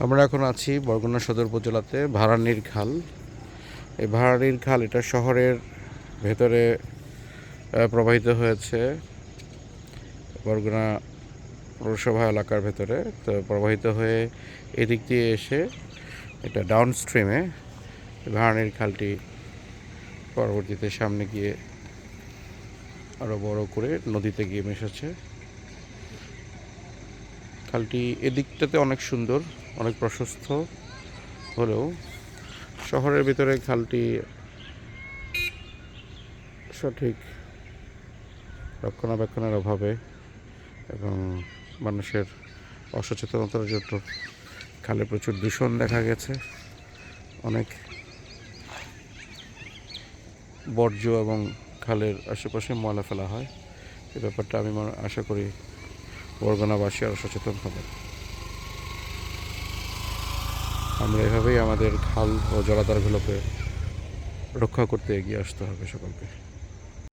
আমরা এখন আছি বরগুনা সদর উপজেলাতে ভাড়ানির খাল। এই ভাড়ানির খাল এটা শহরের ভেতরে প্রবাহিত হয়েছে, বরগুনা পৌরসভা এলাকার ভেতরে তো প্রবাহিত হয়ে এদিক দিয়ে এসে এটা ডাউন স্ট্রিমে ভাড়ানির খালটি পরবর্তীতে সামনে গিয়ে আরও বড় করে নদীতে গিয়ে মিশেছে। খালটি এদিকটাতে অনেক সুন্দর, অনেক প্রশস্ত হলেও শহরের ভিতরে খালটি সঠিক রক্ষণাবেক্ষণের অভাবে এবং মানুষের অসচেতনতার জন্য খালে প্রচুর দূষণ দেখা গেছে। অনেক বর্জ্য এবং খালের আশেপাশে ময়লা ফেলা হয়। এই ব্যাপারটা আমি আশা করি বরগুনাবাসী আরও সচেতন হবে। আমরা এভাবেই আমাদের খাল ও জলাধারগুলোকে রক্ষা করতে এগিয়ে আসতে হবে সকলকে।